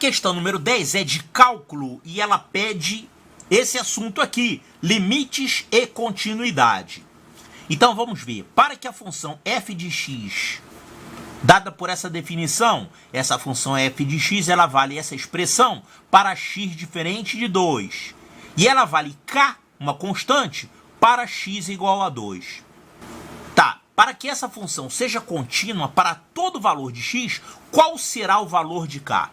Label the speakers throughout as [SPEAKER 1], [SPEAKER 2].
[SPEAKER 1] questão número 10 é de cálculo e ela pede esse assunto aqui, limites e continuidade. Então vamos ver, para que a função f de x, dada por essa definição, essa função f de x, ela vale essa expressão para x diferente de 2. E ela vale k, uma constante, para x igual a 2. Tá, para que essa função seja contínua para todo valor de x, qual será o valor de k?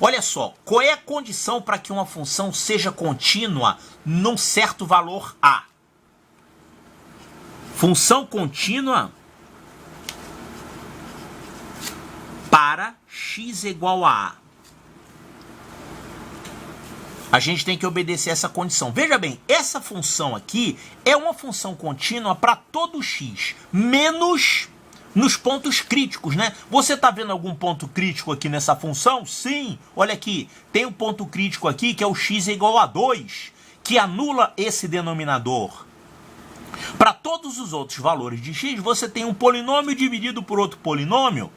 [SPEAKER 1] Olha só, qual é a condição para que uma função seja contínua num certo valor a? Função contínua para x igual a a. A gente tem que obedecer essa condição. Veja bem, essa função aqui é uma função contínua para todo x, menos nos pontos críticos, né? Você está vendo algum ponto crítico aqui nessa função? Sim, olha aqui, tem um ponto crítico aqui que é o x igual a 2, que anula esse denominador. Para todos os outros valores de x, você tem um polinômio dividido por outro polinômio,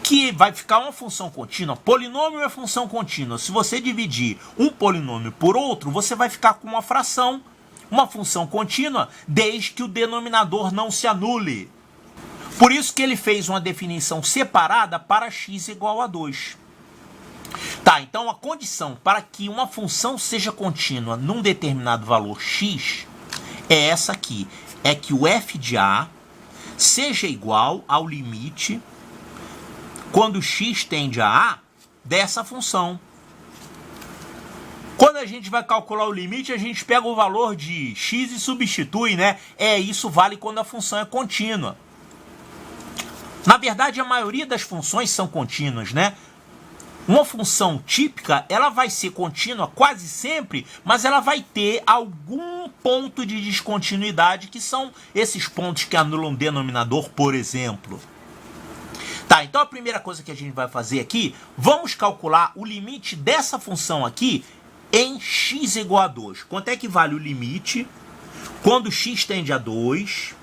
[SPEAKER 1] que vai ficar uma função contínua. Polinômio é função contínua. Se você dividir um polinômio por outro, você vai ficar com uma fração, uma função contínua, desde que o denominador não se anule. Por isso que ele fez uma definição separada para x igual a 2. Tá, então a condição para que uma função seja contínua num determinado valor x é essa aqui. É que o f de a seja igual ao limite quando x tende a a dessa função. Quando a gente vai calcular o limite, a gente pega o valor de x e substitui, né? Isso vale quando a função é contínua. Na verdade, a maioria das funções são contínuas, né? Uma função típica, ela vai ser contínua quase sempre, mas ela vai ter algum ponto de descontinuidade, que são esses pontos que anulam o denominador, por exemplo. Tá, então a primeira coisa que a gente vai fazer aqui, vamos calcular o limite dessa função aqui em x igual a 2. Quanto é que vale o limite quando x tende a 2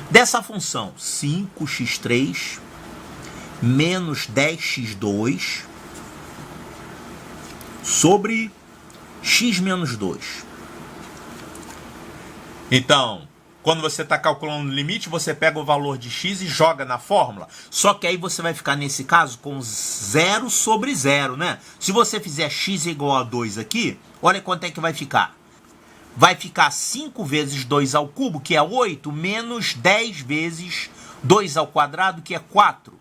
[SPEAKER 1] dessa função? 5x3 menos 10x2 sobre x menos 2. Então, quando você está calculando o limite, você pega o valor de x e joga na fórmula. Só que aí você vai ficar, nesse caso, com 0 sobre 0, né? Se você fizer x igual a 2 aqui, olha quanto é que vai ficar. Vai ficar 5 vezes 2 ao cubo, que é 8, menos 10 vezes 2 ao quadrado, que é 4.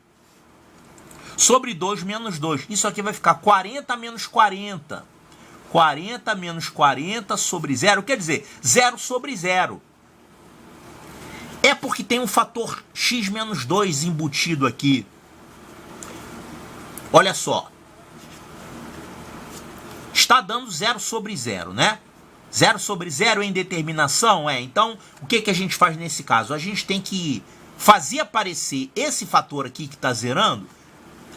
[SPEAKER 1] Sobre 2 menos 2. Isso aqui vai ficar 40 menos 40. 40 menos 40 sobre 0, quer dizer, 0 sobre 0. É porque tem um fator x menos 2 embutido aqui. Olha só. Está dando 0 sobre 0, né? 0 sobre 0 é indeterminação? Então, o que a gente faz nesse caso? A gente tem que fazer aparecer esse fator aqui que está zerando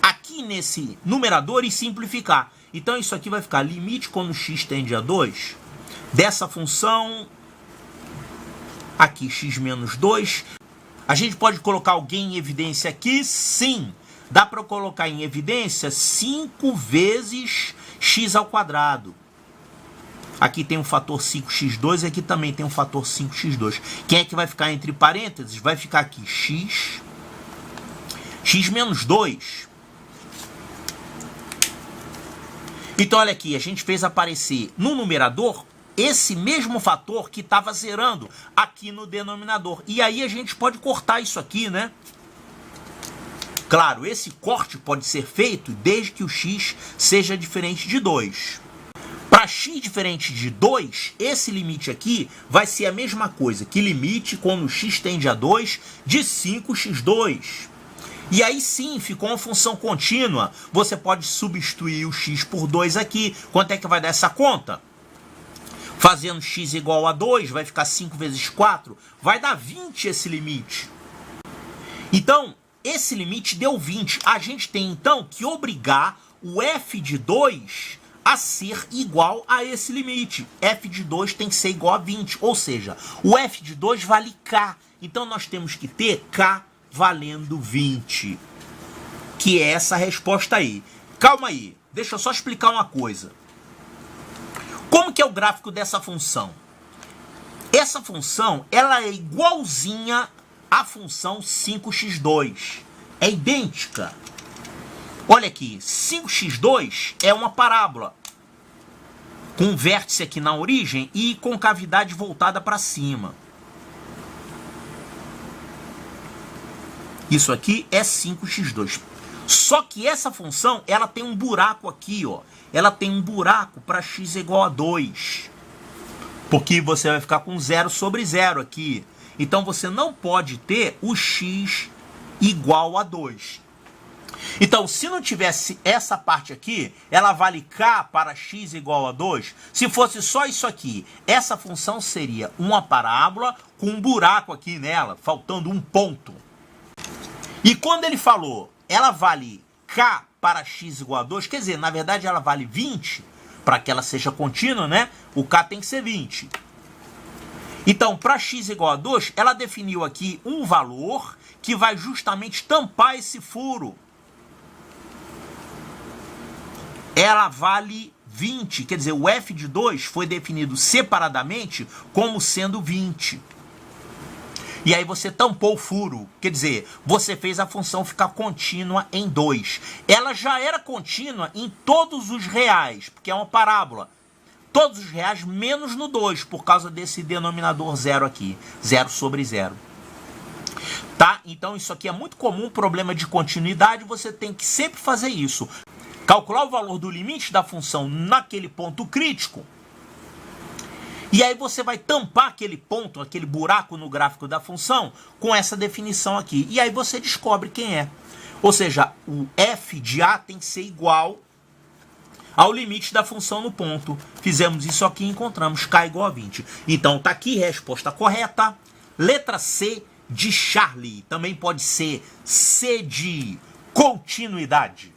[SPEAKER 1] aqui nesse numerador e simplificar. Então, isso aqui vai ficar limite quando x tende a 2 dessa função aqui, x menos 2. A gente pode colocar alguém em evidência aqui? Sim. Dá para colocar em evidência 5 vezes x ao quadrado. Aqui tem um fator 5x2 e aqui também tem um fator 5x2. Quem é que vai ficar entre parênteses? Vai ficar aqui x menos 2. Então, olha aqui, a gente fez aparecer no numerador esse mesmo fator que estava zerando aqui no denominador. E aí a gente pode cortar isso aqui, né? Claro, esse corte pode ser feito desde que o x seja diferente de 2. Para x diferente de 2, esse limite aqui vai ser a mesma coisa que limite quando x tende a 2 de 5x2. E aí sim, ficou uma função contínua. Você pode substituir o x por 2 aqui. Quanto é que vai dar essa conta? Fazendo x igual a 2, vai ficar 5 vezes 4. Vai dar 20 esse limite. Então, esse limite deu 20. A gente tem, então, que obrigar o f de 2 a ser igual a esse limite. F de 2 tem que ser igual a 20. Ou seja, o f de 2 vale k. Então, nós temos que ter k valendo 20. que é essa resposta aí. Calma aí, deixa eu só explicar uma coisa. Como que é o gráfico dessa função? Essa função, ela é igualzinha à função 5x2. É idêntica. Olha aqui, 5x2 é uma parábola com um vértice aqui na origem e concavidade voltada para cima. Isso aqui é 5x2. Só que essa função, ela tem um buraco aqui, ó. Ela tem um buraco para x igual a 2. Porque você vai ficar com 0 sobre 0 aqui. Então você não pode ter o x igual a 2. Então, se não tivesse essa parte aqui, ela vale k para x igual a 2. Se fosse só isso aqui, essa função seria uma parábola com um buraco aqui nela, faltando um ponto. E quando ele falou, ela vale k para x igual a 2, quer dizer, na verdade ela vale 20, para que ela seja contínua, né? O k tem que ser 20. Então, para x igual a 2, ela definiu aqui um valor que vai justamente tampar esse furo. Ela vale 20, quer dizer, o f de 2 foi definido separadamente como sendo 20. E aí você tampou o furo, quer dizer, você fez a função ficar contínua em 2. Ela já era contínua em todos os reais, porque é uma parábola. Todos os reais menos no 2, por causa desse denominador 0 aqui, 0 sobre 0. Tá? Então isso aqui é muito comum, problema de continuidade, você tem que sempre fazer isso. Calcular o valor do limite da função naquele ponto crítico. E aí você vai tampar aquele ponto, aquele buraco no gráfico da função com essa definição aqui. E aí você descobre quem é. Ou seja, o f de a tem que ser igual ao limite da função no ponto. Fizemos isso aqui e encontramos k igual a 20. Então tá aqui a resposta correta. Letra C de Charlie. Também pode ser C de continuidade.